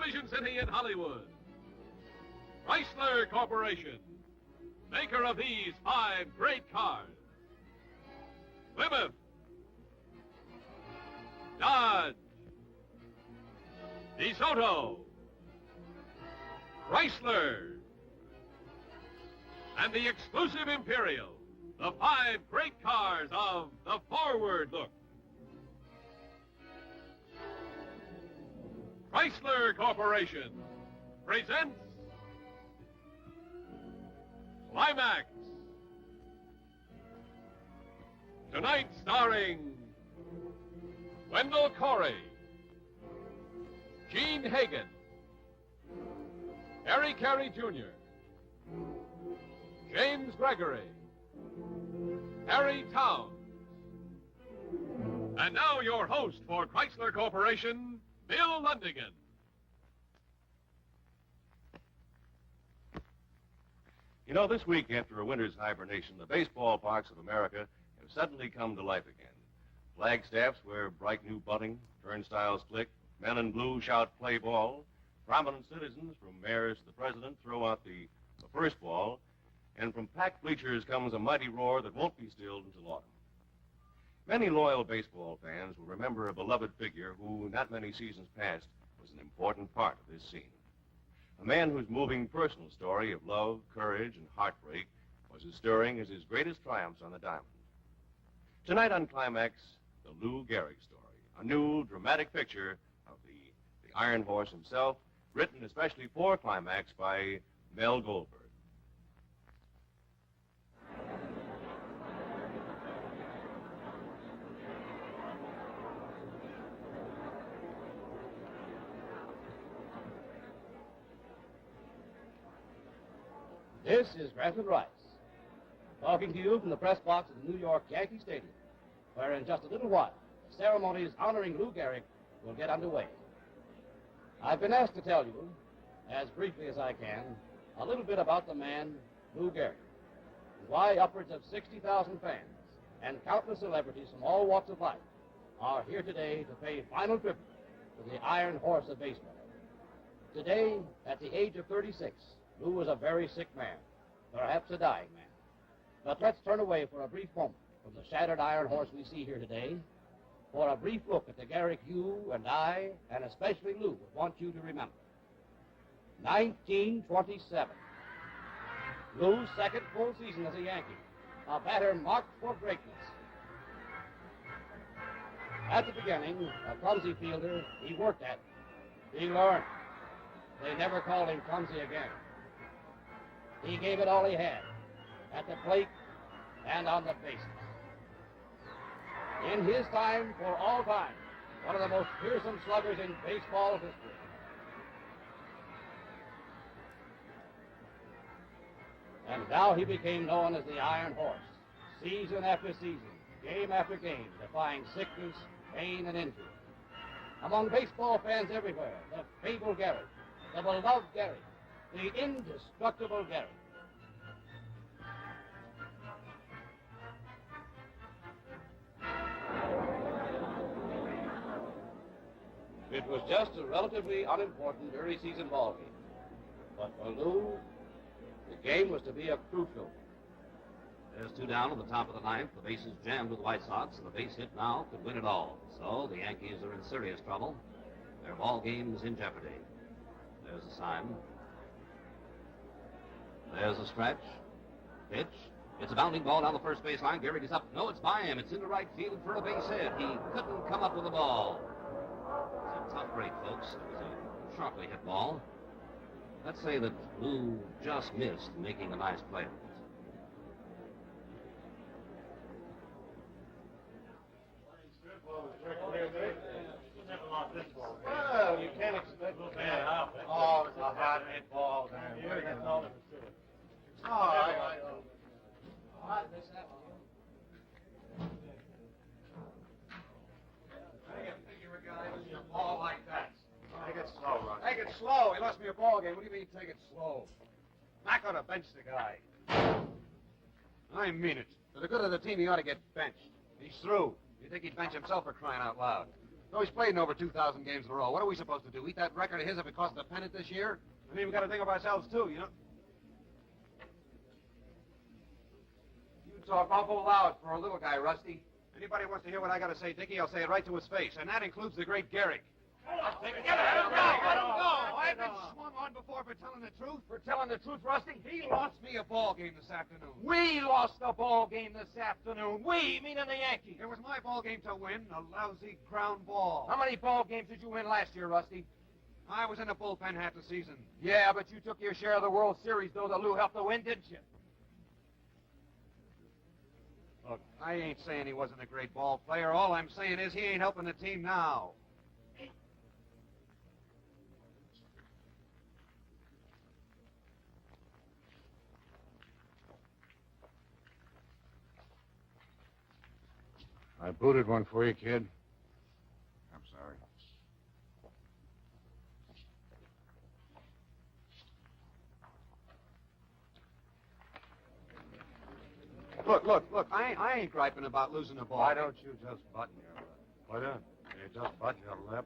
television city in Hollywood. Chrysler Corporation, maker of these 5 great cars. Plymouth, Dodge, DeSoto, Chrysler, and the exclusive Imperial, the 5 great cars of the forward look. Chrysler Corporation presents Climax. Tonight starring Wendell Corey, Gene Hagen, Harry Carey Jr., James Gregory, Harry Towns. And now your host for Chrysler Corporation, Bill Lundigan. You know, this week after a winter's hibernation, the baseball parks of America have suddenly come to life again. Flagstaffs wear bright new bunting, turnstiles click, men in blue shout play ball, prominent citizens from mayors to the president throw out the first ball, and from packed bleachers comes a mighty roar that won't be stilled until autumn. Many loyal baseball fans will remember a beloved figure who, not many seasons past, was an important part of this scene. A man whose moving personal story of love, courage, and heartbreak was as stirring as his greatest triumphs on the diamond. Tonight on Climax, the Lou Gehrig story, a new, dramatic picture of the Iron Horse himself, written especially for Climax by Mel Goldberg. This is Granton Rice, talking to you from the press box of the New York Yankee Stadium, where in just a little while, the ceremonies honoring Lou Gehrig will get underway. I've been asked to tell you, as briefly as I can, a little bit about the man, Lou Gehrig, and why upwards of 60,000 fans and countless celebrities from all walks of life are here today to pay final tribute to the Iron Horse of baseball. Today, at the age of 36, Lou was a very sick man, perhaps a dying man. But let's turn away for a brief moment from the shattered Iron Horse we see here today for a brief look at the Gehrig you and I, and especially Lou, would want you to remember. 1927. Lou's second full season as a Yankee, a batter marked for greatness. At the beginning, a clumsy fielder, he worked at it. He learned. They never called him clumsy again. He gave it all he had, at the plate and on the bases. In his time, for all time, one of the most fearsome sluggers in baseball history. And now he became known as the Iron Horse, season after season, game after game, defying sickness, pain, and injury. Among baseball fans everywhere, the fabled Gehrig, the beloved Gehrig, the indestructible Gehrig. It was just a relatively unimportant early season ball game. But for Lou, the game was to be a crucial one. There's 2 down in the top of the ninth. The bases jammed with the White Sox, and the base hit now could win it all. So the Yankees are in serious trouble. Their ball game is in jeopardy. There's a sign. There's a stretch. Pitch. It's a bounding ball down the first baseline. Gehrig is up. No, it's by him. It's into right field for a base hit. He couldn't come up with the ball. It's a tough break, folks. It was a sharply hit ball. Let's say that Lou just missed making a nice play. Well, you can't expect it. Oh, it's a hot hit ball. Ball like that. Take it slow, Russ. Take it slow. He lost me a ball game. What do you mean take it slow? Not gonna bench the guy. I mean it. For the good of the team, he ought to get benched. He's through. You think he'd bench himself for crying out loud? So he's played in over 2,000 games in a row. What are we supposed to do? Eat that record of his if it costs a pennant this year? I mean, we got to think of ourselves, too, you know? You talk awful loud for a little guy, Rusty. Anybody wants to hear what I got to say, Dickie, I'll say it right to his face. And that includes the great Gehrig. Let him go. I've been swung on before for telling the truth. For telling the truth, Rusty? He lost me a ball game this afternoon. We lost a ball game this afternoon. We, meaning the Yankees. It was my ball game to win, a lousy ground ball. How many ball games did you win last year, Rusty? I was in the bullpen half the season. Yeah, but you took your share of the World Series, though, that Lou helped to win, didn't you? Look, I ain't saying he wasn't a great ball player. All I'm saying is he ain't helping the team now. I booted one for you, kid. I'm sorry. Look, I ain't griping about losing the ball. Why don't you just button your lip? Why don't you just button your lip?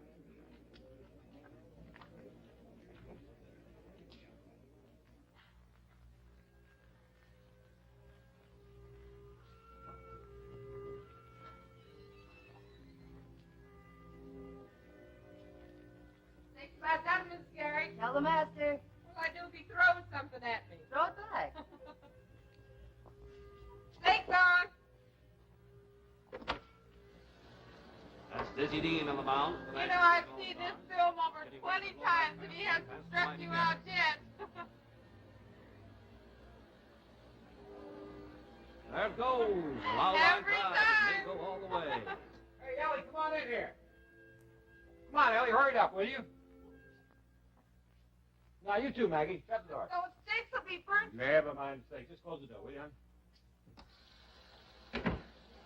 Thanks about that, Miss Gehrig. Tell the master. All I do if he throws something at me. Throw it back. Snake's on. That's Dizzy Dean on the mound. You know, I've seen this film over 20 times, and he hasn't struck you out yet. There it goes. Loud line Every drive. time. They go all the way. Hey, Ellie, come on in here. Come on, Ellie, hurry up, will you? Now, you too, Maggie. Shut the door. Those sticks will be burnt. Never mind, say. Just close the door, will you, hon?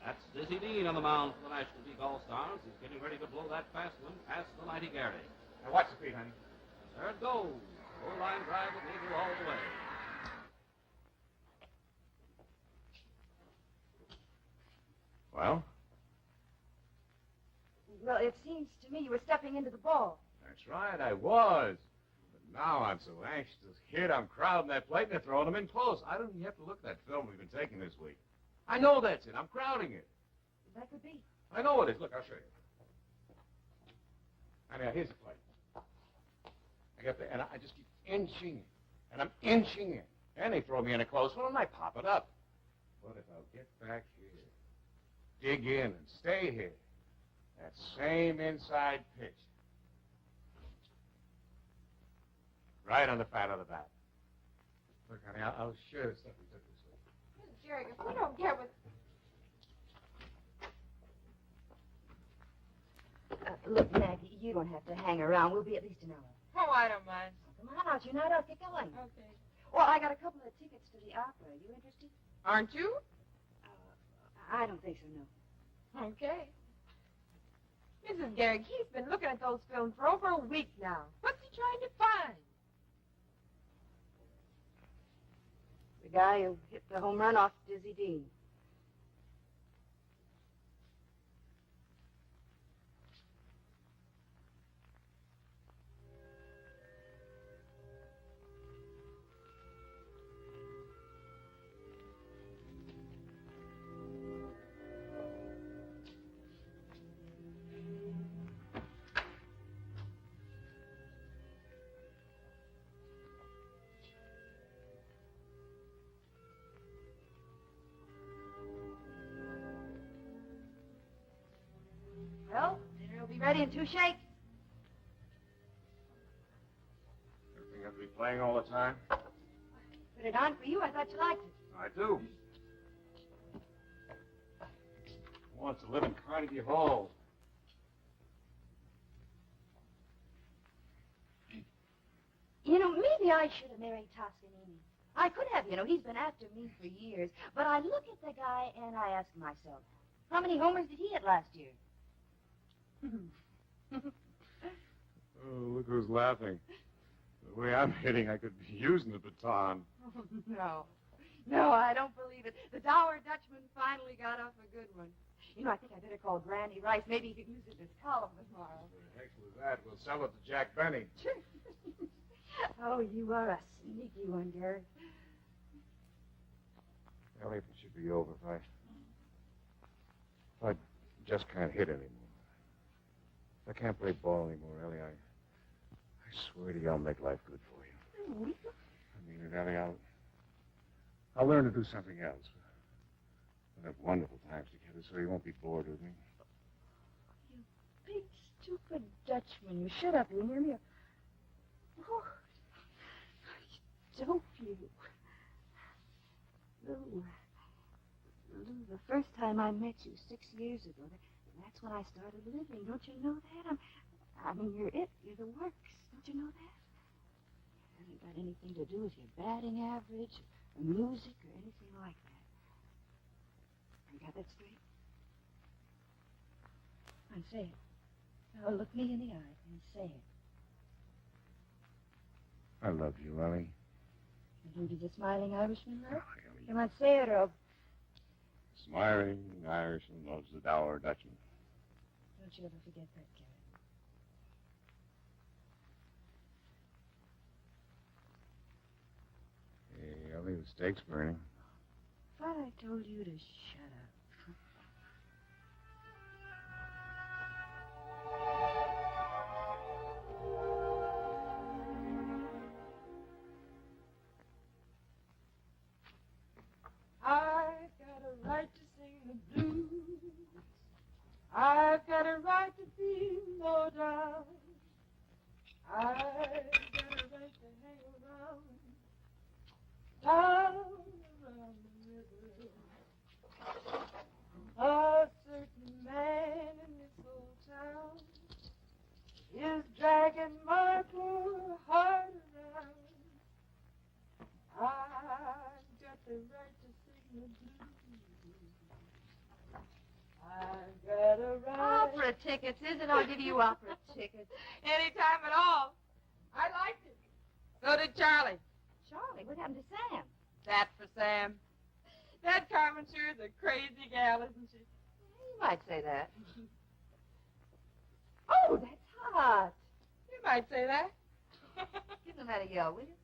That's Dizzy Dean on the mound for the National League All-Stars. He's getting ready to blow that fast one past the mighty Gehrig. Now, watch the feet, honey. There it goes. Full line drive with Eagle all the way. Well, Well, it seems to me you were stepping into the ball. that's right, I was. But now I'm so anxious to hit. I'm crowding that plate and they're throwing them in close. I don't even have to look at that film we've been taking this week. I know that's it. I'm crowding it. That could be. I know it is. Look, I'll show you. Now, here's the plate. I got the, and I just keep inching it. And I'm inching it. And they throw me in a close one and I pop it up. But if I'll get back here, dig in and stay here, that same inside pitch. Right on the fat of the bat. Look, honey, I'll share the stuff we took this week. Miss Gehrig, if we don't get with... Look, Maggie, you don't have to hang around. We'll be at least an hour. Oh, I don't mind. Come on out. You're not out. Get going. Okay. Well, I got a couple of tickets to the opera. Are you interested? Aren't you? I don't think so, no. Okay. Mrs. Gehrig, he's been looking at those films for over a week now. What's he trying to find? The guy who hit the home run off Dizzy Dean. Well, dinner will be ready in 2 shakes. Everything has to be playing all the time? Put it on for you. I thought you liked it. I do. Who wants to live in Carnegie Hall? You know, maybe I should have married Toscanini. I could have, you know. He's been after me for years. But I look at the guy and I ask myself, how many homers did he hit last year? Oh, look who's laughing. The way I'm hitting, I could be using the baton. No. No, I don't believe it. The Dour Dutchman finally got off a good one. You know, I think I better call Granny Rice. Maybe he could use it as column tomorrow. The heck with that. We'll sell it to Jack Benny. Oh, you are a sneaky one, Gary. Ellie, if it should be over, if I just can't hit anymore. If I can't play ball anymore, Ellie, I swear to you, I'll make life good for you. I mean it, Ellie. I'll learn to do something else. We'll have wonderful times together, so you won't be bored with me. You big, stupid Dutchman. You shut up. You hear me? Oh, dope you. Lou, the first time I met you 6 years ago, that's when I started living. Don't you know that? I mean, you're it. You're the works. Don't you know that? It hasn't got anything to do with your batting average or music or anything like that. You got that straight? And say it. Now look me in the eye and say it. I love you, Ellie. You be the smiling Irishman, love? Oh, Ellie. Come on, say it, or I'll... Smiling Irishman loves the dour Dutchman. Don't you ever forget that, Gary. Hey, Ellie, the steak's burning. Thought I told you to shut up. I've got a right to sing the blues. I've got a right to feel low down. I've got a right to hang around around the river. A certain man in this old town is dragging my poor heart around. I've got the right to sing the blues. I've got a right. Opera tickets, isn't it? I'll give you opera tickets. Anytime at all. I liked it. So did Charlie. Charlie, what happened to Sam? That for Sam. That Carmen sure is a crazy gal, isn't she? You might say that. Oh, that's hot. You might say that. Give them that a yell, will you?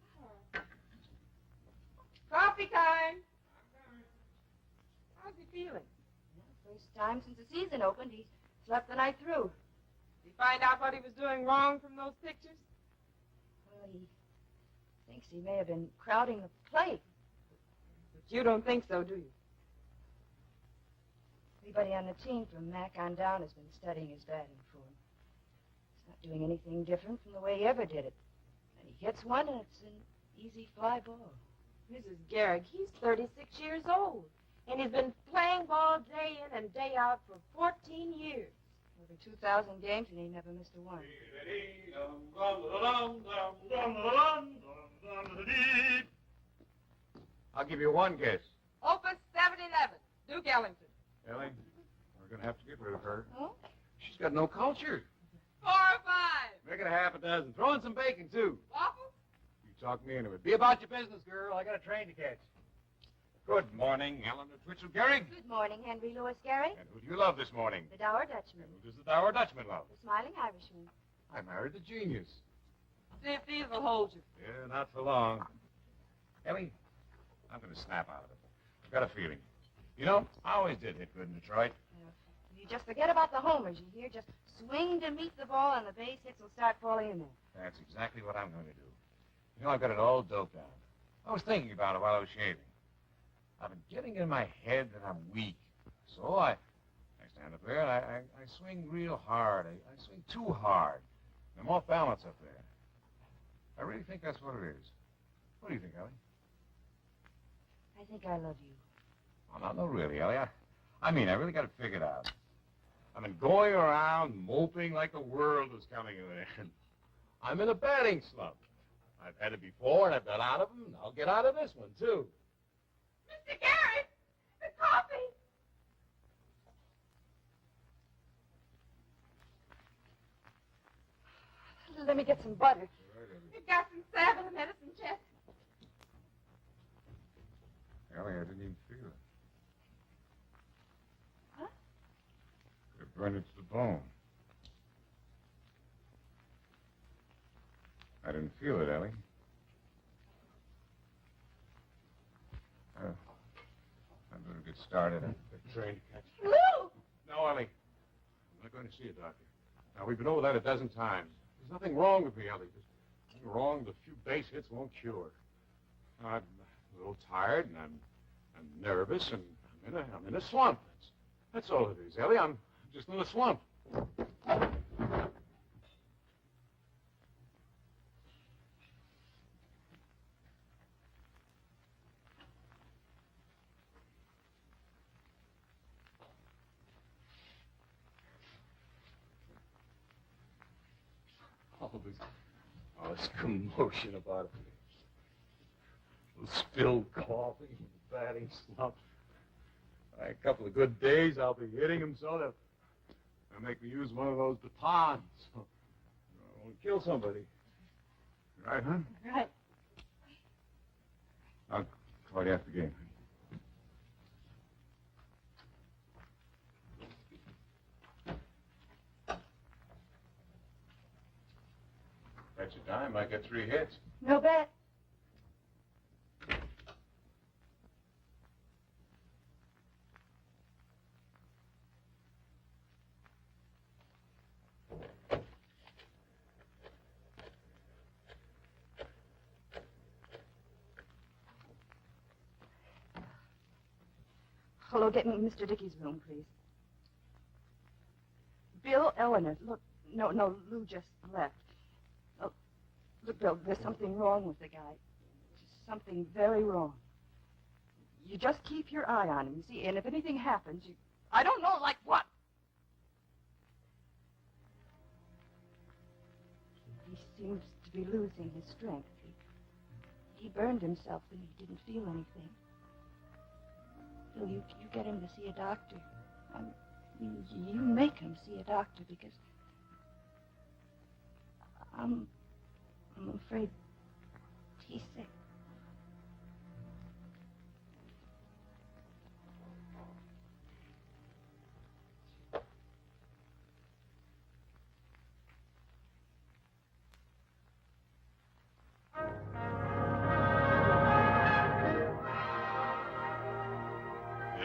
Coffee time. How's he feeling? First time since the season opened, he slept the night through. Did he find out what he was doing wrong from those pictures? Well, he thinks he may have been crowding the plate. But you don't think so, do you? Everybody on the team from Mac on down has been studying his batting form. He's not doing anything different from the way he ever did it. And he hits one, and it's an easy fly ball. Mrs. Gehrig, he's 36 years old. And he's been playing ball day in and day out for 14 years. Over 2,000 games, and he never missed a one. I'll give you one guess. Opus 711, Duke Ellington. Ellie, we're going to have to get rid of her. Oh? She's got no culture. 4 or 5. Make it a half a dozen. Throw in some bacon, too. Waffles? You talk me into it. Be about your business, girl. I got a train to catch. Good morning, Eleanor Twitchell Gehrig. Good morning, Henry Louis Gehrig. And who do you love this morning? The dour Dutchman. And who does the dour Dutchman love? The smiling Irishman. I married the genius. See if these will hold you. Yeah, not for long. Ellie, I'm going to snap out of it. I've got a feeling. You know, I always did hit good in Detroit. You just forget about the homers, you hear? Just swing to meet the ball, and the base hits will start falling in there. That's exactly what I'm going to do. You know, I've got it all doped out. I was thinking about it while I was shaving. I've been getting in my head that I'm weak. So I stand up there and I swing real hard. I swing too hard. I'm off balance up there. I really think that's what it is. What do you think, Ellie? I think I love you. Oh, no, really, Ellie. I mean, I really got it figured out. I've been going around moping like the world was coming to an end. I'm in a batting slump. I've had it before, and I've got out of them, and I'll get out of this one, too. Mr. Gehrig, the coffee. Let me get some butter. You've got some salve in the medicine chest. Ellie, I didn't even feel it. Huh? burned it to the bone. I didn't feel it, Ellie. I better get started. I'm trained to catch. Lou! No, Ellie. I'm not going to see a doctor. Now, we've been over that a dozen times. There's nothing wrong with me, Ellie. There's nothing wrong. The few base hits won't cure. I'm a little tired, and I'm nervous, and I'm in a swamp. That's all it is, Ellie. I'm just in a swamp. All this commotion about it. Spilled coffee, batting slump. A couple of good days, I'll be hitting him so that they'll make me use one of those batons. So I won't kill somebody. Right, huh? Right. I'll call you after the game. Bet your dime I get 3 hits. No bet. Hello, get me Mr. Dickey's room, please. Bill, Eleanor, look, no, Lou just left. Oh, look, Bill, there's something wrong with the guy. Just something very wrong. You just keep your eye on him, you see, and if anything happens, I don't know, like what? He seems to be losing his strength. He burned himself when he didn't feel anything. Bill, you get him to see a doctor. You make him see a doctor because I'm afraid he's sick.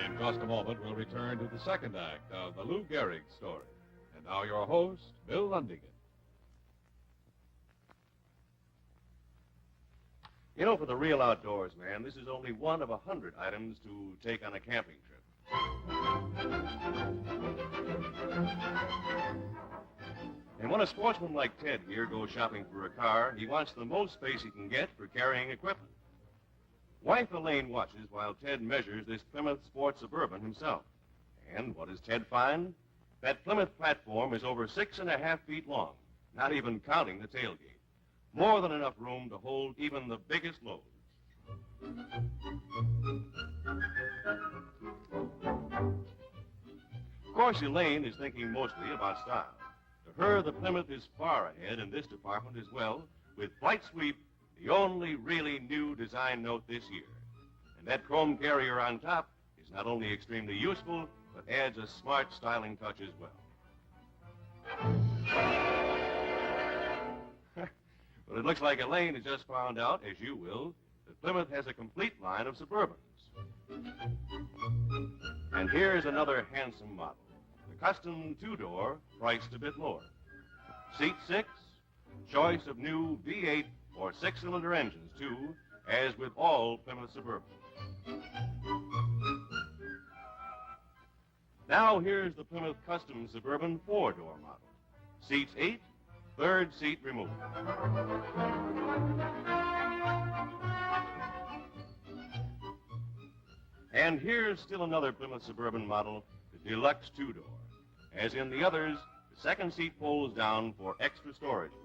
In just a moment, we'll return to the second act of the Lou Gehrig story. And now your host, Bill Lundigan. You know, for the real outdoors man, this is only one of 100 items to take on a camping trip. And when a sportsman like Ted here goes shopping for a car, he wants the most space he can get for carrying equipment. Wife Elaine watches while Ted measures this Plymouth Sport Suburban himself. And what does Ted find? That Plymouth platform is over 6.5 feet long, not even counting the tailgate. More than enough room to hold even the biggest loads. Of course, Elaine is thinking mostly about style. To her, the Plymouth is far ahead in this department as well, with Flight Sweep, the only really new design note this year. And that chrome carrier on top is not only extremely useful, but adds a smart styling touch as well. But it looks like Elaine has just found out, as you will, that Plymouth has a complete line of Suburbans. And here's another handsome model. The custom two-door, priced a bit lower. Seat 6, choice of new V8 or 6-cylinder engines, too, as with all Plymouth Suburbans. Now here's the Plymouth Custom Suburban 4-door model. Seats 8, third seat removed. And here's still another Plymouth Suburban model, the Deluxe 2-door. As in the others, the second seat folds down for extra storage room.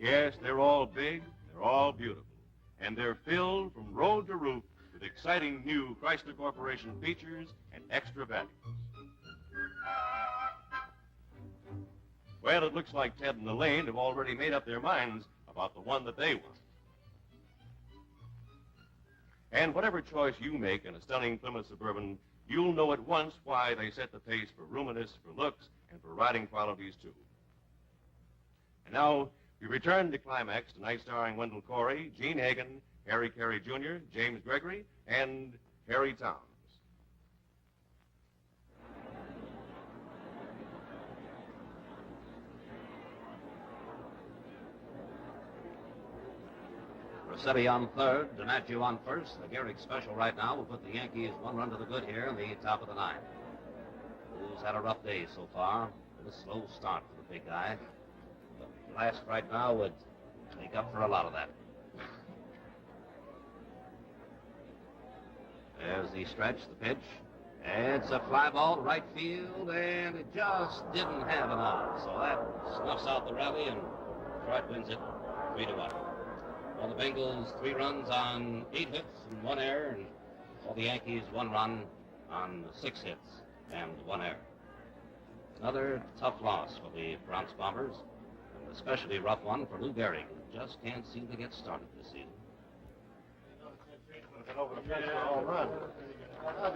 Yes, they're all big, they're all beautiful, and they're filled from road to roof with exciting new Chrysler Corporation features and extra values. Well, it looks like Ted and Elaine have already made up their minds about the one that they want. And whatever choice you make in a stunning Plymouth Suburban, you'll know at once why they set the pace for roominess, for looks, and for riding qualities, too. And now, we return to Climax, tonight starring Wendell Corey, Gene Hagen, Harry Carey Jr., James Gregory, and Harry Towns. Rossetti on third, DiMaggio on first. The Gehrig special right now will put the Yankees 1 run to the good here in the top of the ninth. Who's had a rough day so far. A slow start for the big guy. But last right now would make up for a lot of that. There's the stretch, the pitch. It's a fly ball to right field, and it just didn't have enough. So that snuffs out the rally, and Detroit wins it 3-1. Well, the Bengals 3 runs on 8 hits and 1 error, and all the Yankees 1 run on 6 hits and 1 error. Another tough loss for the Bronx Bombers, and especially rough one for Lou Gehrig, who just can't seem to get started this season. Over the fence for a home run.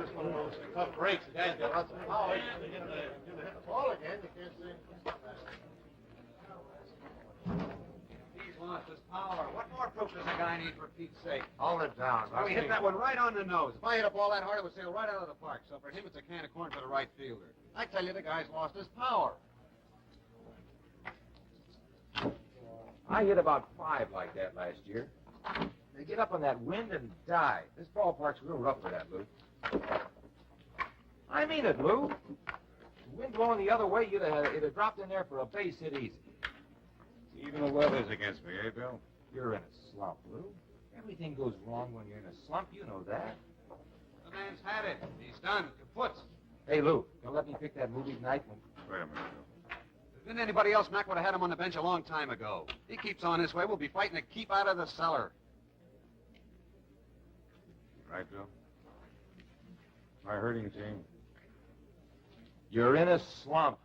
Just one of those tough breaks. The guy's got lots of power. You're going to hit the ball again. You can't see. He's lost his power. What more proof does the guy need, for Pete's sake? Hold it down. Oh, he hit that one right on the nose. If I hit a ball that hard, it would sail right out of the park. So for him, it's a can of corn for the right fielder. I tell you, the guy's lost his power. I hit about 5 like that last year. They get up on that wind and die. This ballpark's real rough for that, Lou. I mean it, Lou. The wind blowing the other way, it'd have dropped in there for a base hit easy. Even the weather's against me, eh, Bill? You're in a slump, Lou. Everything goes wrong when you're in a slump. You know that. The man's had it. He's done. Kaput. Hey, Lou, you'll let me pick that movie tonight? Wait a minute, Bill. If there'd been anybody else, Mac would have had him on the bench a long time ago. He keeps on this way, we'll be fighting to keep out of the cellar. Right, Bill? My hurting team. You're in a slump.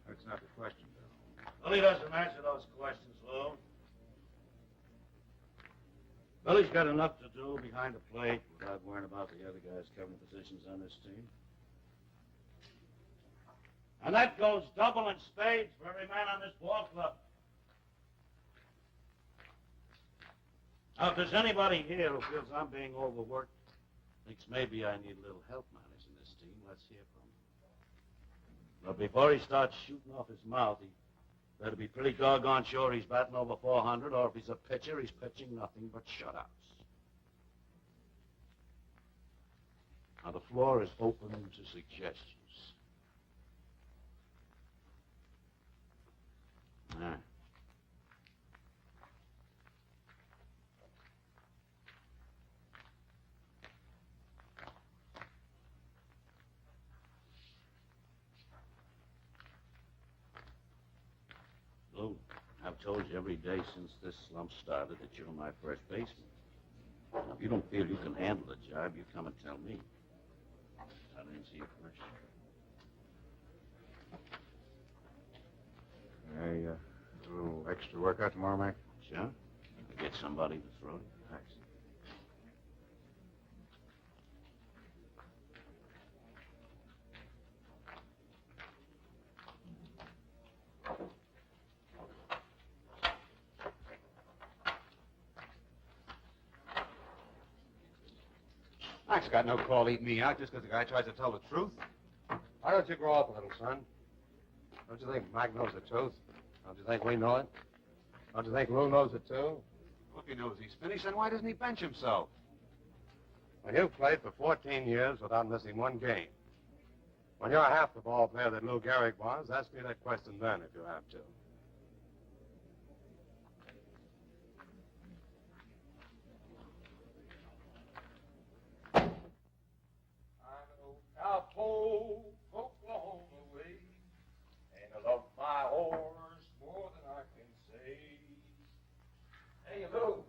That's not the question, Bill. Well, he doesn't answer those questions, Lou. Billy's got enough to do behind the plate without worrying about the other guys covering positions on this team. And that goes double in spades for every man on this ball club. Now, if there's anybody here who feels I'm being overworked, thinks maybe I need a little help managing this team, let's hear from him. But before he starts shooting off his mouth, he better be pretty doggone sure he's batting over 400, or if he's a pitcher, he's pitching nothing but shutouts. Now, the floor is open to suggestions. All right. Lou, I've told you every day since this slump started that you're my first baseman. Now, if you don't feel you can handle the job, you come and tell me. I'll answer you first. Hey, a little extra workout tomorrow, Mac? Sure. I'll get somebody to throw it. Thanks. Mac's got no call eating me out just because the guy tries to tell the truth. Why don't you grow up a little, son? Don't you think Mike knows the truth? Don't you think we know it? Don't you think Lou knows it, too? Well, if he knows he's finished, then why doesn't he bench himself? When you've played for 14 years without missing one game, when you're half the ball player that Lou Gehrig was, ask me that question then if you have to. Cowpoke, Oklahoma way, and I love my horse more than I can say. Hey, Lou,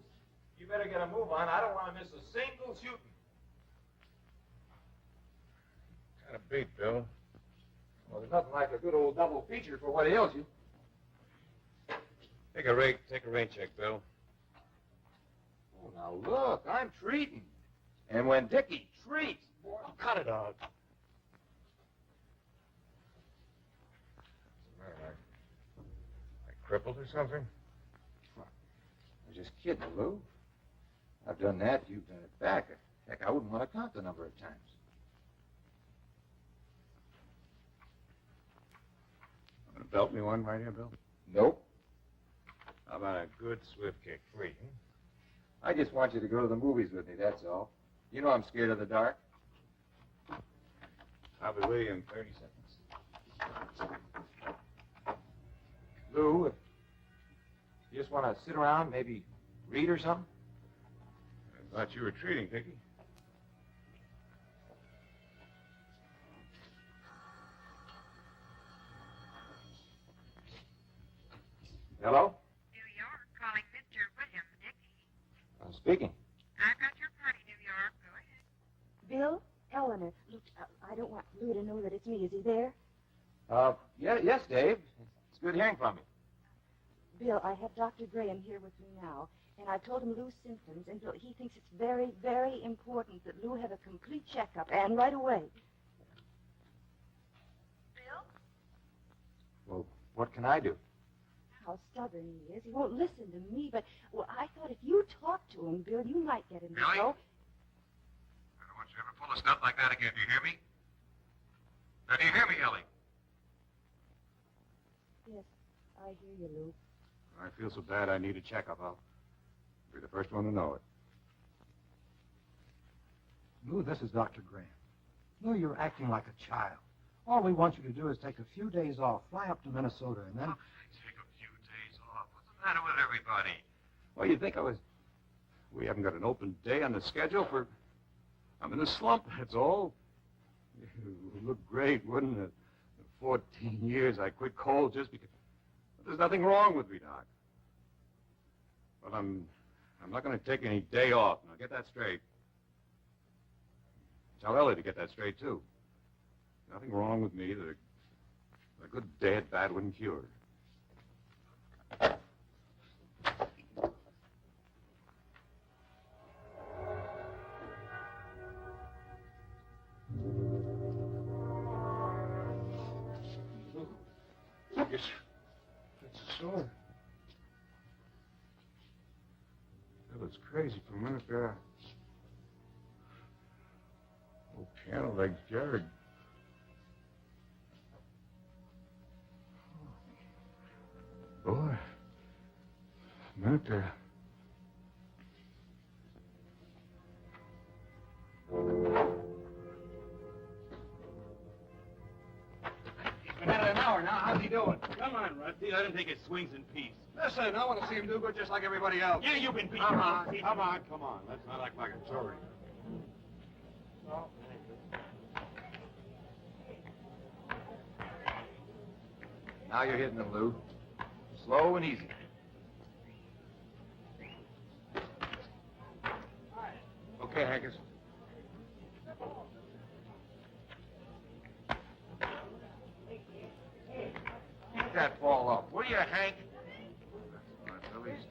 you better get a move on. I don't want to miss a single shooting. Kind of beat, Bill. Well, there's nothing like a good old double feature for what ails you. Take a rain check, Bill. Now, look, I'm treating. And when Dickie treats, boy, Oh, cut it out. I crippled or something? I was just kidding, Lou. I've done that, you've done it back. Heck, I wouldn't want to count the number of times. Want to belt me one right here, Bill? Nope. How about a good swift kick? Free, huh? I just want you to go to the movies with me, that's all. You know I'm scared of the dark. I'll be with you in 30 seconds. Lou, if you just want to sit around, maybe read or something? I thought you were treating, Dickie. Hello? New York, calling Mr. William Dickey. I'm speaking. I've got your party, New York. Go ahead. Bill, Eleanor, look, I don't want Lou to know that it's me. Is he there? Yes, Dave. It's good hearing from you. Bill, I have Dr. Graham here with me now, and I've told him Lou's symptoms, and Bill, he thinks it's very, very important that Lou have a complete checkup, and right away. Bill? Well, what can I do? How stubborn he is. He won't listen to me, but well, I thought if you talked to him, Bill, you might get him to Really? go. I don't want you to ever pull a stunt like that again. Do you hear me? Now, do you hear me, Ellie? Yes, I hear you, Lou. I feel so bad I need a checkup. I'll be the first one to know it. Lou, this is Dr. Graham. Lou, you're acting like a child. All we want you to do is take a few days off, fly up to Minnesota, and then... Take a few days off. What's the matter with everybody? Well, you'd think I was... We haven't got an open day on the schedule for... I'm in a slump, that's all. It would look great, wouldn't it? 14 years I quit coal just because... There's nothing wrong with me, Doc. But I'm not going to take any day off. Now, get that straight. Tell Ellie to get that straight, too. Nothing wrong with me that a good day at bat wouldn't cure. It's a sore. It was crazy for a minute there. Oh, piano legs, Gehrig. Boy, a minute there. Been at it an hour now. How's he doing? Come on, Rusty. Let him take his swings in peace. Listen, I want to see him do good just like everybody else. Yeah, you've been beaten. Come on. Let's not act like a jury. Now you're hitting him, Lou. Slow and easy. Okay, Haggis. Keep that ball up, will you, Hank? That's the least.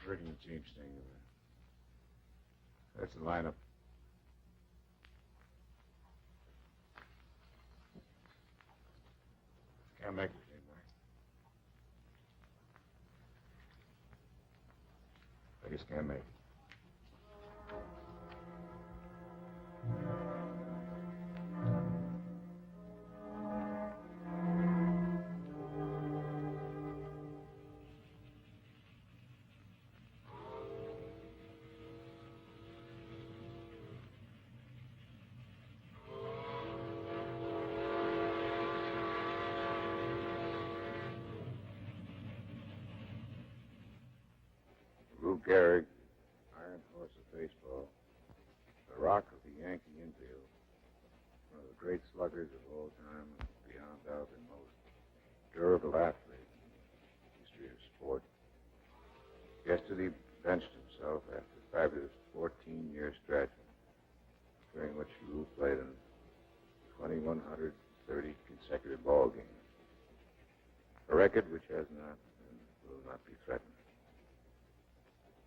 frigging team staying there. That's the lineup. Can't make it, anymore. I just can't make it. Lou Gehrig, iron horse of baseball, the rock of the Yankee infield, one of the great sluggers of all time, and beyond doubt the most durable athlete in the history of sport. Yesterday benched himself after a fabulous 14-year stretch, during which Lou played in 2,130 consecutive ball games, a record which has not and will not be threatened.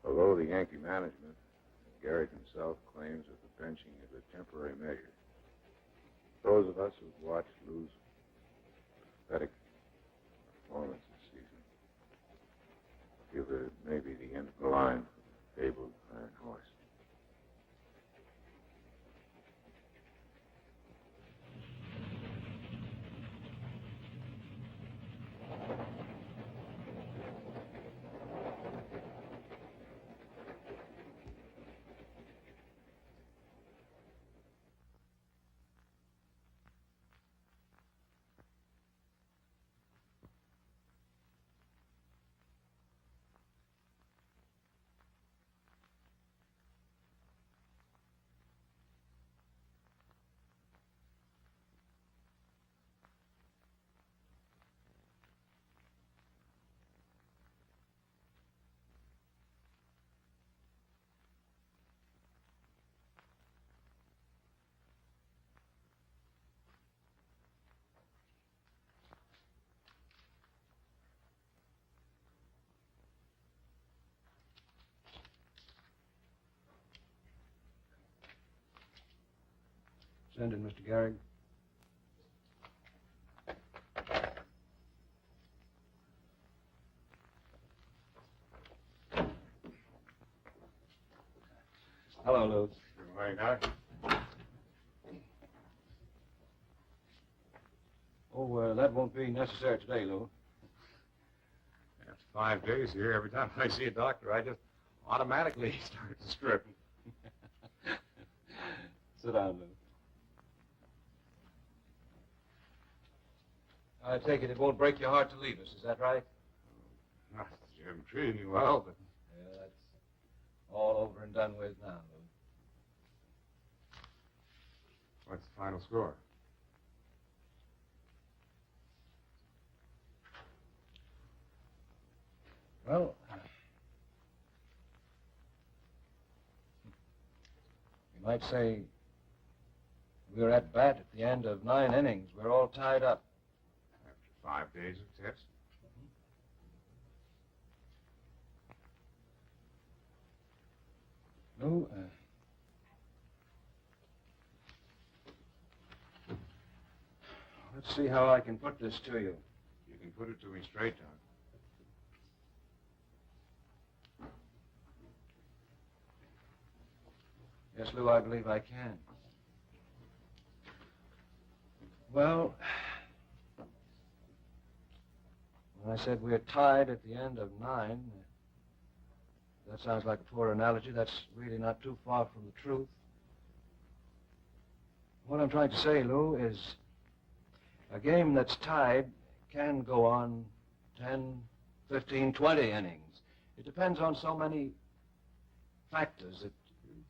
Although the Yankee management, Gehrig himself, claims that the benching is a temporary measure, those of us who've watched Lou's pathetic performance this season feel that it may be the end of the line for the fabled iron horse. Send in, Mr. Gehrig. Hello, Lou. Good morning, Doc. Oh, that won't be necessary today, Lou. After 5 days here, every time I see a doctor, I just automatically start to strip. Sit down, Lou. I take it won't break your heart to leave us, is that right? Not that you haven't treated me well, but... Yeah, that's all over and done with now, Lou. What's the final score? Well, you might say we're at bat at the end of 9 innings. We're all tied up. After 5 days of tests? Lou, let's see how I can put this to you. You can put it to me straight, Doc. Yes, Lou, I believe I can. Well, when I said we're tied at the end of 9, that sounds like a poor analogy. That's really not too far from the truth. What I'm trying to say, Lou, is a game that's tied can go on 10, 15, 20 innings. It depends on so many factors.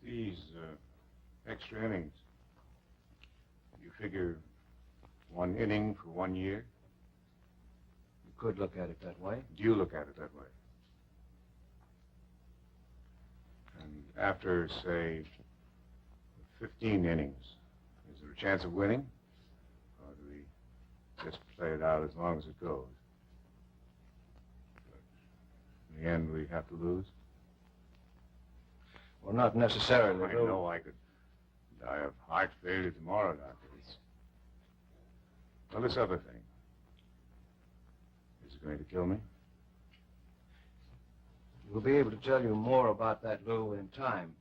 These extra innings, you figure 1 inning for 1 year? You could look at it that way. Do you look at it that way? And after, say, 15 innings, is there a chance of winning? Or do we just play it out as long as it goes? But in the end, we have to lose? Well, not necessarily, I Lou. know I could die of heart failure tomorrow, Doctor. Well, this other thing. Is it going to kill me? We'll be able to tell you more about that, Lou, in time.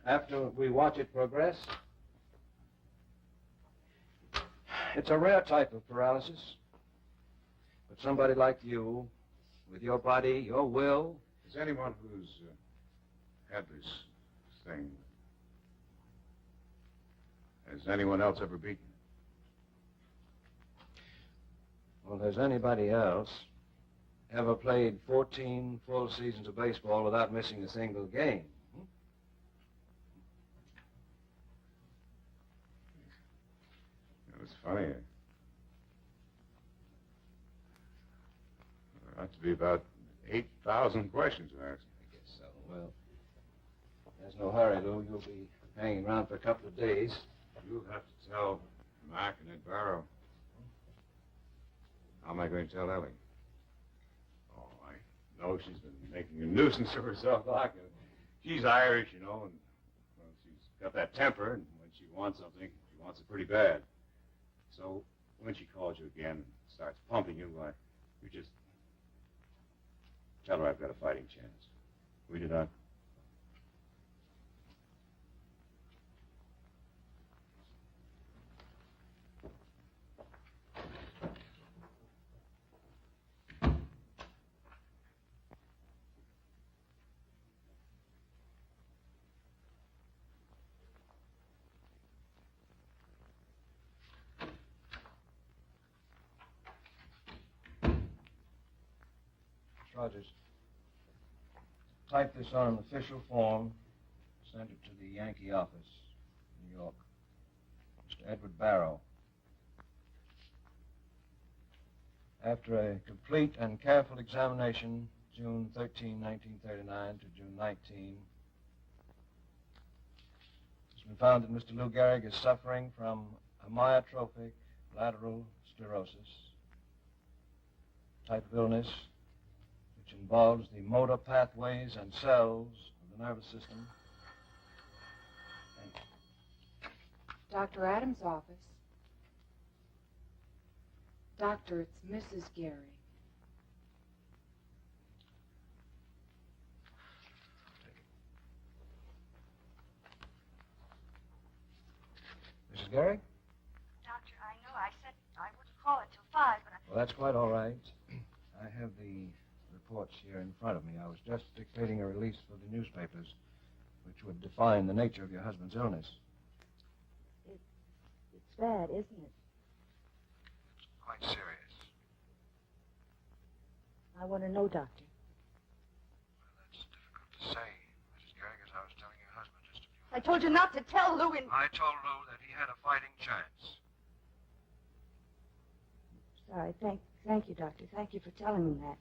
After we watch it progress. It's a rare type of paralysis. But somebody like you, with your body, your will... Is anyone who's had this thing... Has anyone else ever beaten it? Well, has anybody else ever played 14 full seasons of baseball without missing a single game? It was funny. There ought to be about 8,000 questions to ask. I guess so. Well, there's no hurry, Lou. You'll be hanging around for a couple of days. You'll have to tell Mac and Ed Barrow. How am I going to tell Ellie? Oh, I know she's been making a nuisance of herself, Doc. She's Irish, you know, and well, she's got that temper, and when she wants something, she wants it pretty bad. So when she calls you again and starts pumping you, you just tell her I've got a fighting chance. We do, Doc? Rogers, type this on an official form, send it to the Yankee office, New York. Mr. Edward Barrow. After a complete and careful examination, June 13, 1939 to June 19, it's been found that Mr. Lou Gehrig is suffering from amyotrophic lateral sclerosis, type of illness which involves the motor pathways and cells of the nervous system. Dr. Adams' office. Doctor, it's Mrs. Gehrig. Mrs. Gehrig? Doctor, I know I said I wouldn't call it till 5, but Well, that's quite all right. I have the reports here in front of me. I was just dictating a release for the newspapers, which would define the nature of your husband's illness. it's bad, isn't it? It's quite serious. I want to know, Doctor. Well, that's difficult to say, Mrs. Gehrig, as I was telling your husband just a few I told you not to tell Lou in... I told Lou that he had a fighting chance. Sorry, thank you, Doctor. Thank you for telling me that.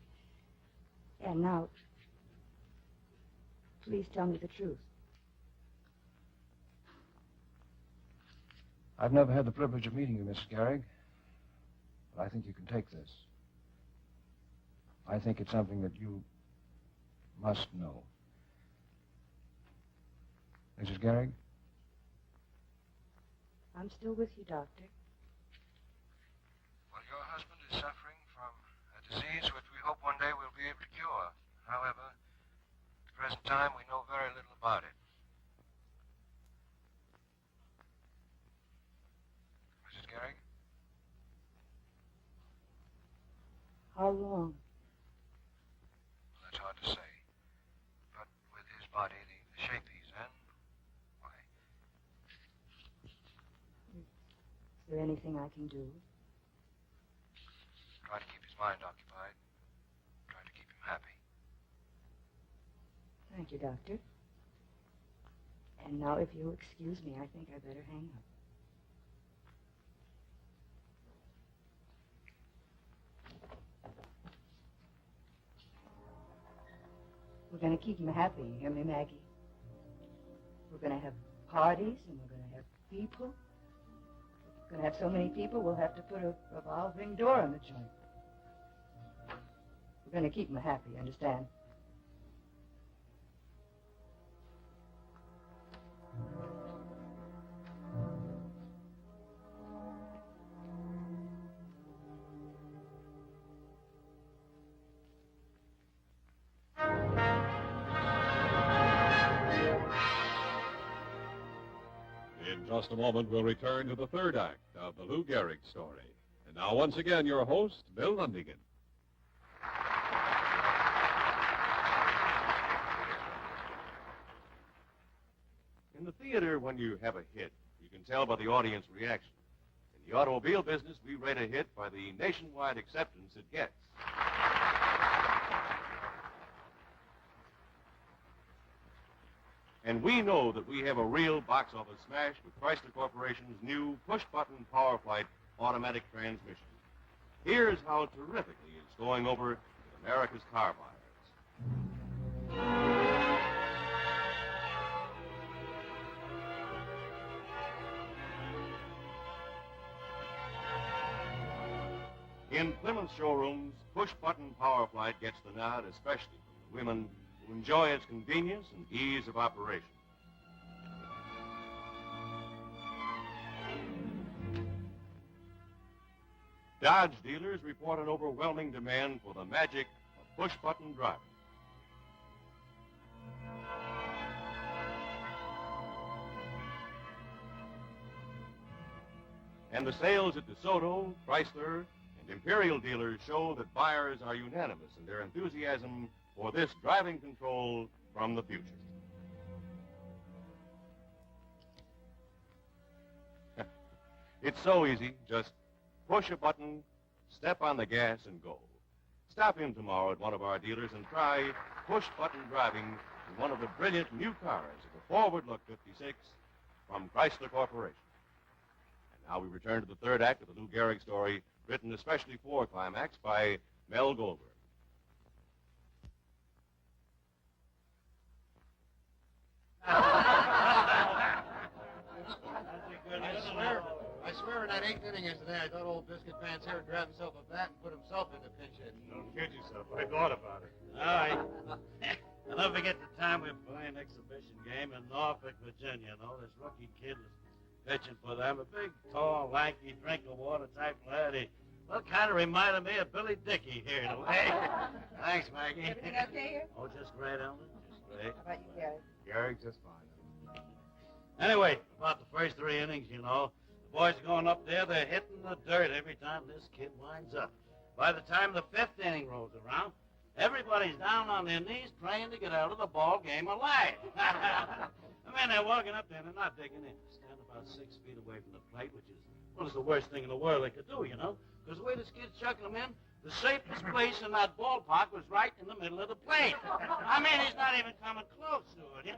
And now, please tell me the truth. I've never had the privilege of meeting you, Mrs. Gehrig, but I think you can take this. I think it's something that you must know. Mrs. Gehrig? I'm still with you, Doctor. Well, your husband is suffering from a disease which we hope one day we'll be able to cure. However, at the present time, we know very little about it. Mrs. Gehrig? How long? Well, that's hard to say. But with his body, the shape he's in, why? Is there anything I can do? Try to keep his mind occupied. Try to keep him happy. Thank you, Doctor. And now, if you'll excuse me, I think I better hang up. We're going to keep him happy, you hear me, Maggie? We're going to have parties, and we're going to have people. We're going to have so many people, we'll have to put a revolving door on the joint. We're going to keep him happy, understand? just a moment, we'll return to the third act of the Lou Gehrig story. And now, once again, your host, Bill Lundigan. In the theater, when you have a hit, you can tell by the audience reaction. In the automobile business, we rate a hit by the nationwide acceptance it gets. And we know that we have a real box office smash with Chrysler Corporation's new push-button Power Flight automatic transmission. Here's how terrifically it's going over with America's car buyers. In Plymouth showrooms, push-button Power Flight gets the nod, especially from the women who enjoy its convenience and ease of operation. Dodge dealers report an overwhelming demand for the magic of push-button driving. And the sales at DeSoto, Chrysler, and Imperial dealers show that buyers are unanimous in their enthusiasm for this driving control from the future. It's so easy. Just push a button, step on the gas, and go. Stop in tomorrow at one of our dealers and try push-button driving in one of the brilliant new cars of the Forward Look 56 from Chrysler Corporation. And now we return to the third act of the Lou Gehrig story, written especially for Climax by Mel Goldberg. I swear in that eighth inning yesterday, I thought old Biscuit Pants here would grab himself a bat and put himself into pinch hit. Don't kid yourself. I thought about it. All right. I'll never forget the time we were playing an exhibition game in Norfolk, Virginia. This rookie kid was pitching for them. A big, tall, lanky, drink-of-water type lad. He, kind of reminded me of Billy Dickey here in a way. Thanks, Maggie. Everything okay here? Oh, just great, Ellen. Just great. How about you, Gary? Gehrig, just fine. Anyway, about the first three innings, the boys are going up there, they're hitting the dirt every time this kid winds up. By the time the fifth inning rolls around, everybody's down on their knees praying to get out of the ball game alive. They're walking up there and they're not digging in. They stand about 6 feet away from the plate, which is, the worst thing in the world they could do, Because the way this kid's chucking them in, the safest place in that ballpark was right in the middle of the plate. He's not even coming close to it,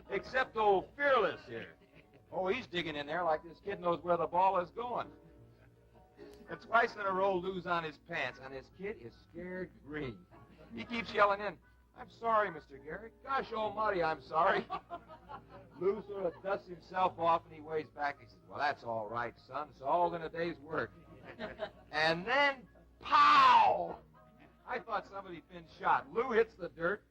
Except old Fearless here. Oh, he's digging in there like this kid knows where the ball is going. And twice in a row, Lou's on his pants, and this kid is scared green. He keeps yelling in, "I'm sorry, Mr. Gehrig. Gosh almighty, I'm sorry." Lou sort of dusts himself off, and he waves back. He says, "Well, that's all right, son. It's all in a day's work." And then, pow! I thought somebody had been shot. Lou hits the dirt.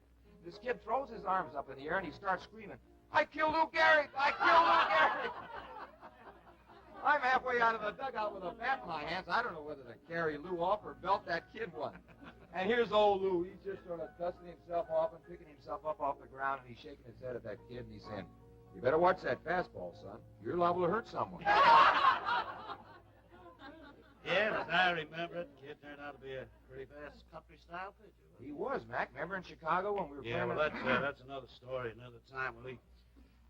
This kid throws his arms up in the air, and he starts screaming, "I killed Lou Gehrig! I killed Lou Gehrig!" I'm halfway out of the dugout with a bat in my hands. I don't know whether to carry Lou off or belt that kid one. And here's old Lou. He's just sort of dusting himself off and picking himself up off the ground, and he's shaking his head at that kid, and he's saying, "You better watch that fastball, son. You're liable to hurt someone." Yeah, as I remember it, the kid turned out to be a pretty fast country-style pitcher. He was, Mac. Remember in Chicago when we were Yeah, playing? well, that's another story, another time.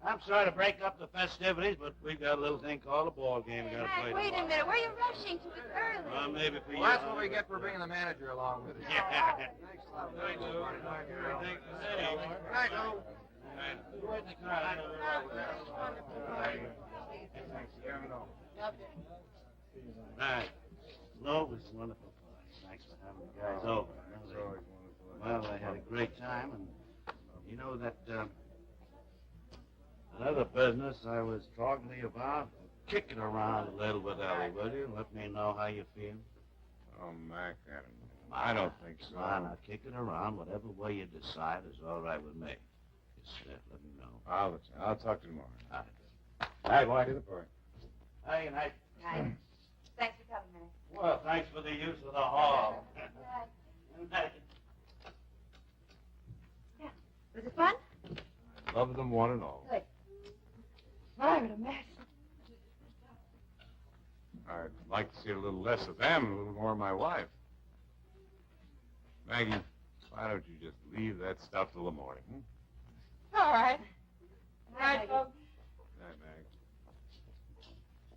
I'm sorry to break up the festivities, but we've got a little thing called a ball game we got to play. Wait a minute. Where are you rushing to? It's early. Well, maybe for you. Well, that's what we get for bringing the manager along with us. Yeah. Thanks a lot. Good night, Lou. Good night, Lou. Where's the car? Right. Lou, it was wonderful fun. Thanks for having the guys over. Well, I had a great time, and that another business I was talking to you about, kick it around a little bit, Ellie, will you? Let me know how you feel. Oh, Mac, I don't think so. Why not? Kick it around. Whatever way you decide is all right with me. Just let me know. I'll talk to you tomorrow. All right. Night, Whitey the Bird. Hey, night. Night. Thanks for coming, Minnie. Well, thanks for the use of the hall. Night. Yeah. Was it fun? Love them one and all. Good. I'm a mess. I'd like to see a little less of them, a little more of my wife. Maggie, why don't you just leave that stuff till the morning? All right. Good night, folks. Good night, Mag.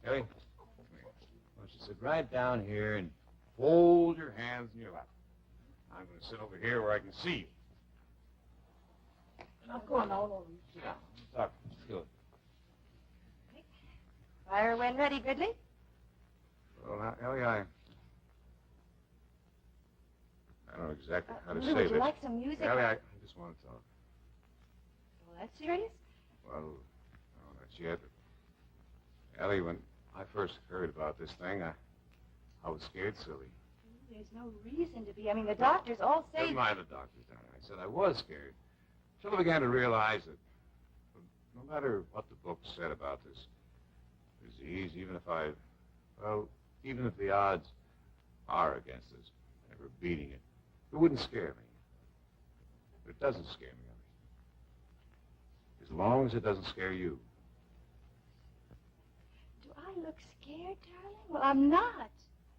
Ellie, come here. Why don't you sit right down here and fold your hands in your lap. I'm going to sit over here where I can see you. I'm going all over. Sit down. Talk. Good. Fire when ready, Gridley. Well, now, Ellie, I don't know exactly how to Lou, say would this. you like some music? Ellie, I just want to talk. Well, that's serious? Well, no, not yet. But Ellie, when I first heard about this thing, I was scared silly. There's no reason to be. I mean, the doctors all say... Never mind the doctors, darling. I said I was scared. Until I began to realize that no matter what the book said about this disease, even if the odds are against us, never beating it, it wouldn't scare me. But it doesn't scare me, Ellie. As long as it doesn't scare you. Do I look scared, darling? Well, I'm not.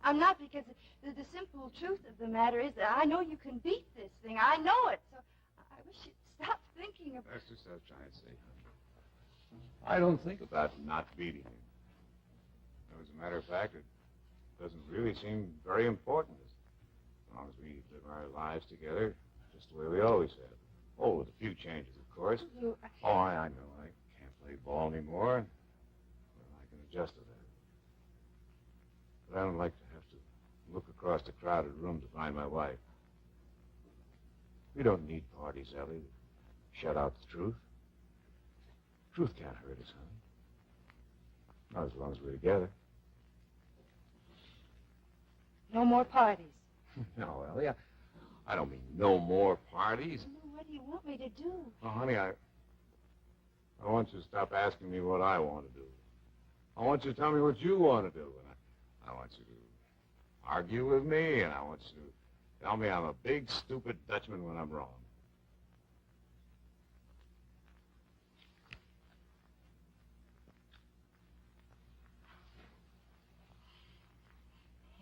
I'm not, because the simple truth of the matter is that I know you can beat this thing. I know it. So I wish you'd stop thinking about... That's just what I was trying to say, honey. I don't think about not beating him. As a matter of fact, it doesn't really seem very important as long as we live our lives together just the way we always have. Oh, with a few changes, of course. Lou, Oh, I know. I can't play ball anymore. Well, I can adjust to that. But I don't like to have to look across the crowded room to find my wife. We don't need parties, Ellie, to shut out the truth. Truth can't hurt us, honey. Not as long as we're together. no more parties. No, Ellie, I don't mean no more parties. Lou, what do you want me to do? Oh, honey, I want you to stop asking me what I want to do. I want you to tell me what you want to do. And I want you to argue with me, and I want you to tell me I'm a big, stupid Dutchman when I'm wrong.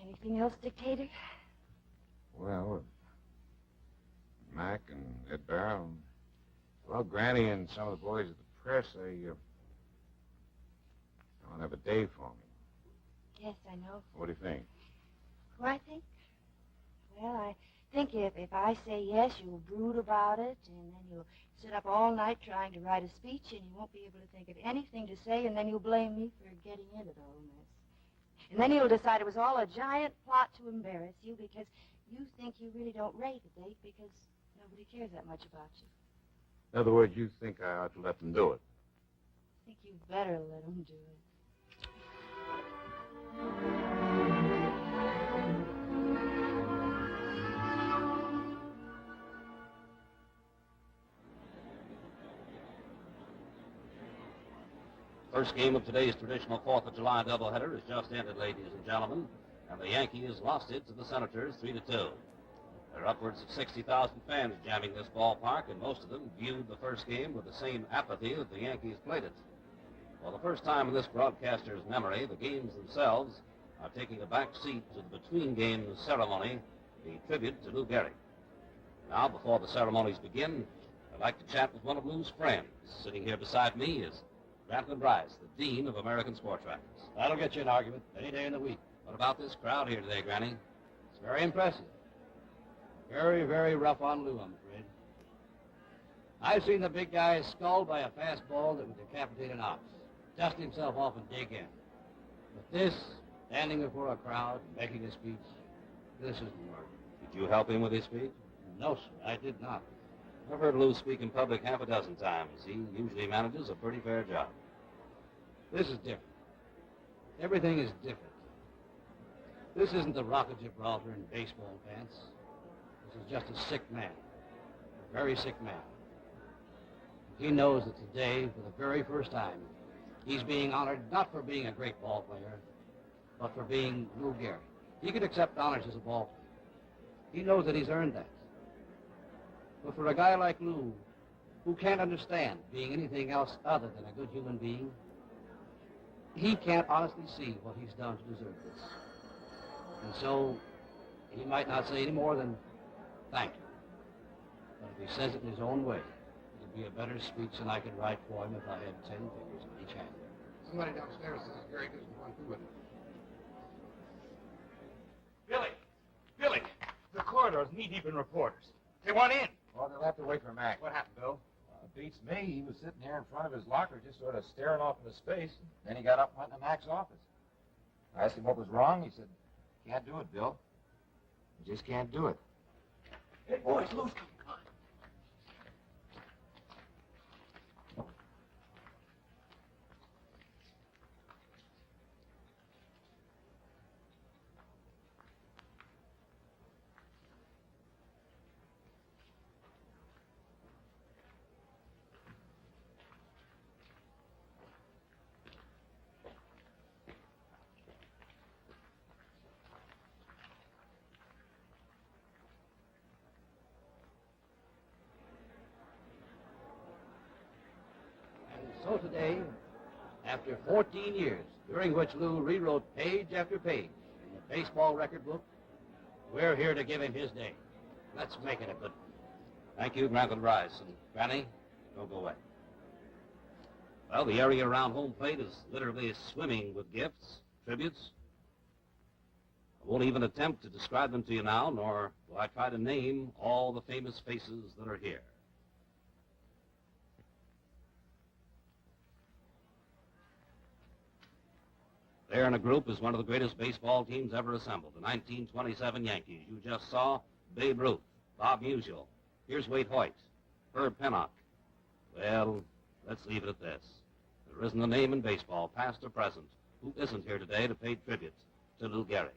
Anything else, Dictator? Well, Mac and Ed Barrow, well, Granny and some of the boys at the press, they want to have a day for me. Yes, I know. What do you think? Who I think? Well, I think if I say yes, you'll brood about it, and then you'll sit up all night trying to write a speech, and you won't be able to think of anything to say, and then you'll blame me for getting into the whole mess. And then you'll decide it was all a giant plot to embarrass you because you think you really don't rate a date because nobody cares that much about you. In other words, you think I ought to let them do it. I think you better let them do it. First game of today's traditional 4th of July doubleheader has just ended, ladies and gentlemen, and the Yankees lost it to the Senators 3-2. There are upwards of 60,000 fans jamming this ballpark, and most of them viewed the first game with the same apathy that the Yankees played it. For the first time in this broadcaster's memory, the games themselves are taking a back seat to the between-game ceremony, the tribute to Lou Gehrig. Now, before the ceremonies begin, I'd like to chat with one of Lou's friends. Sitting here beside me is Grantland Rice, the Dean of American Sports Writers. That'll get you an argument any day in the week. What about this crowd here today, Granny? It's very impressive. Very, very rough on Lou, I'm afraid. I've seen the big guy sculled by a fastball that would decapitate an ox, dust himself off and dig in. But this, standing before a crowd, making a speech, this isn't work. Did you help him with his speech? No, sir, I did not. I've heard Lou speak in public half a dozen times. He usually manages a pretty fair job. This is different. Everything is different. This isn't the Rock of Gibraltar in baseball pants. This is just a sick man. A very sick man. He knows that today, for the very first time, he's being honored not for being a great ball player, but for being Lou Gehrig. He could accept honors as a ball player. He knows that he's earned that. But for a guy like Lou, who can't understand being anything else other than a good human being, he can't honestly see what he's done to deserve this. And so he might not say any more than thank you. But if he says it in his own way, it'll be a better speech than I could write for him if I had 10 fingers in each hand. Somebody downstairs says Gehrig isn't going through with it. Billy, the corridor's knee-deep in reporters. They want in. Well, they'll have to wait for Mac. What happened, Bill? Beats me. He was sitting there in front of his locker just sort of staring off into space. Then he got up and went to Mac's office. I asked him what was wrong. He said, can't do it, Bill. You just can't do it. Hey, boys, Lou's coming. Come on. So today, after 14 years, during which Lou rewrote page after page in the baseball record book, we're here to give him his day. Let's make it a good one. Thank you, Granville Rice. And Granny, don't go away. Well, the area around home plate is literally swimming with gifts, tributes. I won't even attempt to describe them to you now, nor will I try to name all the famous faces that are here. There in a group is one of the greatest baseball teams ever assembled, the 1927 Yankees. You just saw Babe Ruth, Bob Musial. Here's Wade Hoyt, Herb Pennock. Well, let's leave it at this. There isn't a name in baseball, past or present, who isn't here today to pay tribute to Lou Gehrig.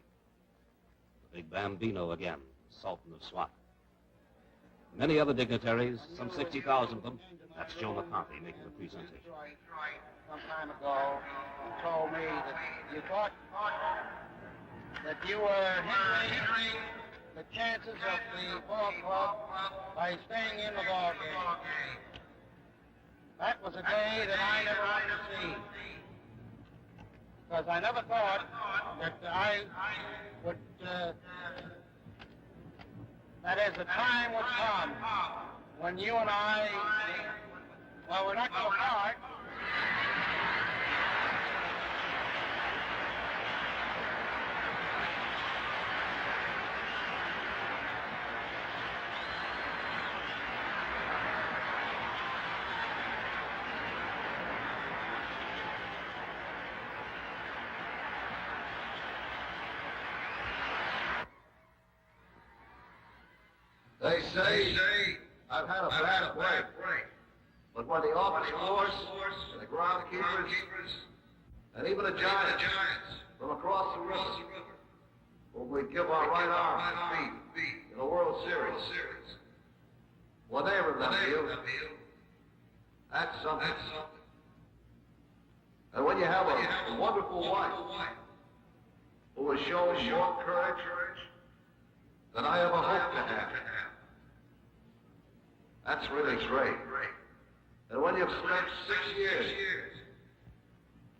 The big Bambino again, Sultan of Swat. Many other dignitaries, some 60,000 of them. That's Joe McCarthy making the presentation. Some time ago, you told me that you thought that you were hindering the chances of the ball club by staying in the ball game. That was a day that I never wanted to see. Because I never thought that I would, that is, the time would come when you and I, well, we're not going to part. They say I've had a bad break. But when the office force and the groundkeepers and even the Giants from across the river, when we give our right arm a beat in the World Series, when they remember you, that's something. And when you have a wonderful wife who has shown more courage than I ever hoped to have, that's really great. And when you've spent 6 years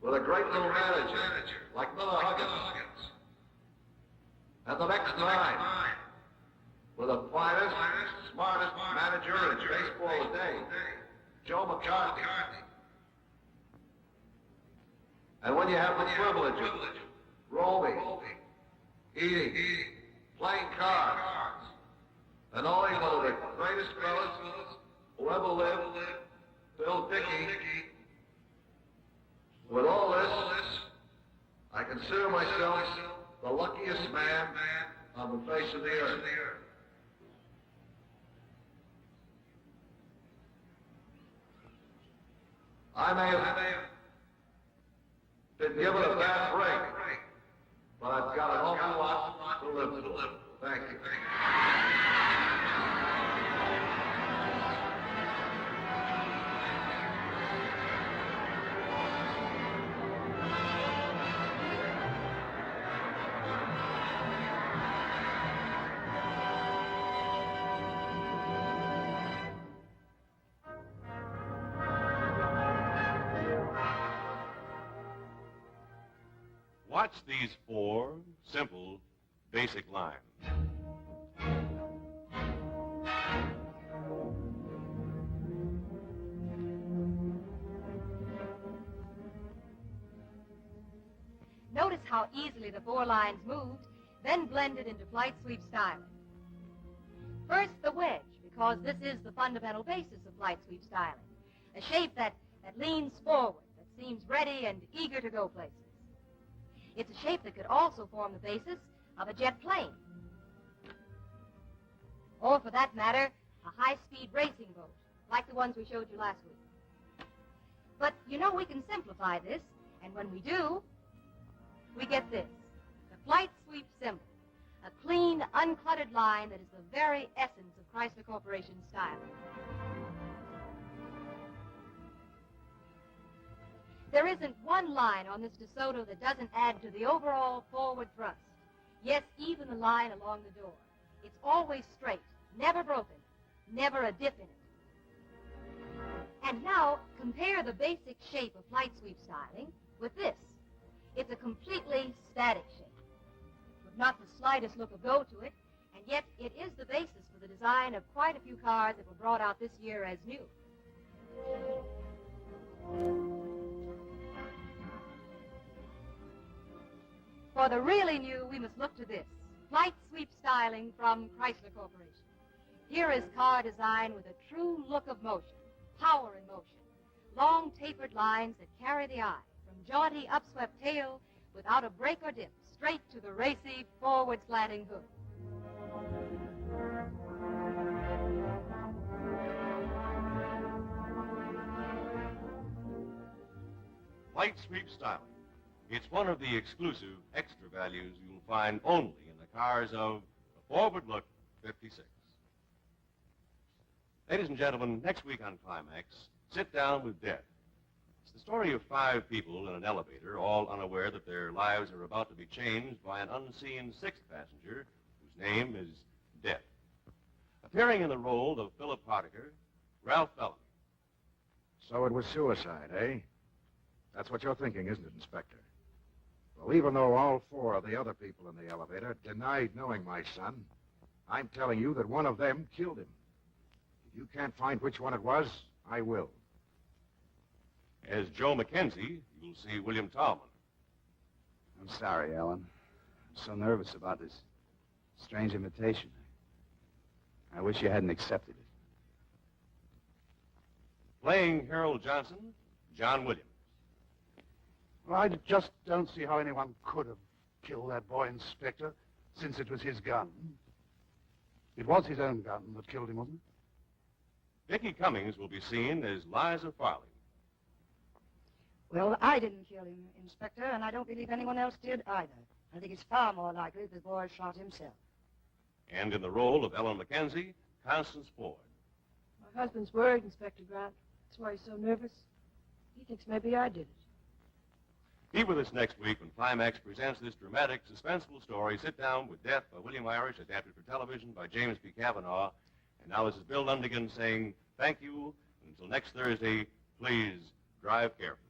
with a great little manager like Miller Huggins, and the next 9 with the finest, smartest manager in baseball today, Joe McCarthy. And when you have the privilege of roaming, eating, playing cards, and knowing one of the greatest fellas who ever lived, Bill Dickey, with all this, I consider myself the luckiest man on the face of the earth. I may have been given a bad break, but I've got an awful lot to live through. Thank you. Watch these 4 simple, basic lines. Notice how easily the 4 lines moved, then blended into flight sweep styling. First, the wedge, because this is the fundamental basis of flight sweep styling. A shape that leans forward, that seems ready and eager to go places. It's a shape that could also form the basis of a jet plane. Or, for that matter, a high-speed racing boat, like the ones we showed you last week. But, you know, we can simplify this, and when we do, we get this, the flight sweep symbol, a clean, uncluttered line that is the very essence of Chrysler Corporation's style. There isn't one line on this DeSoto that doesn't add to the overall forward thrust. Yes, even the line along the door. It's always straight, never broken, never a dip in it. And now, compare the basic shape of flight sweep styling with this. It's a completely static shape, with not the slightest look of go to it, and yet it is the basis for the design of quite a few cars that were brought out this year as new. For the really new, we must look to this, flight sweep styling from Chrysler Corporation. Here is car design with a true look of motion, power in motion, long tapered lines that carry the eye, from jaunty upswept tail without a break or dip, straight to the racy forward slanting hood. Flight sweep styling. It's one of the exclusive extra values you'll find only in the cars of the Forward Look 56. Ladies and gentlemen, next week on Climax, Sit Down with Death. It's the story of 5 people in an elevator, all unaware that their lives are about to be changed by an unseen 6th passenger whose name is Death. Appearing in the role of Philip Hardiker, Ralph Bellamy. So it was suicide, eh? That's what you're thinking, isn't it, Inspector? Well, even though all 4 of the other people in the elevator denied knowing my son, I'm telling you that one of them killed him. If you can't find which one it was, I will. As Joe Mackenzie, you'll see William Tallman. I'm sorry, Ellen. I'm so nervous about this strange invitation. I wish you hadn't accepted it. Playing Harold Johnson, John Williams. Well, I just don't see how anyone could have killed that boy, Inspector, since it was his gun. It was his own gun that killed him, wasn't it? Vicki Cummings will be seen as Liza Farley. Well, I didn't kill him, Inspector, and I don't believe anyone else did either. I think it's far more likely the boy shot himself. And in the role of Ellen Mackenzie, Constance Ford. My husband's worried, Inspector Grant. That's why he's so nervous. He thinks maybe I did it. Be with us next week when Climax presents this dramatic, suspenseful story, Sit Down with Death by William Irish, adapted for television by James P. Cavanaugh. And now this is Bill Lundigan saying thank you. Until next Thursday, please drive carefully.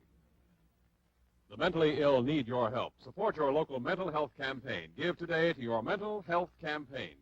The mentally ill need your help. Support your local mental health campaign. Give today to your mental health campaign.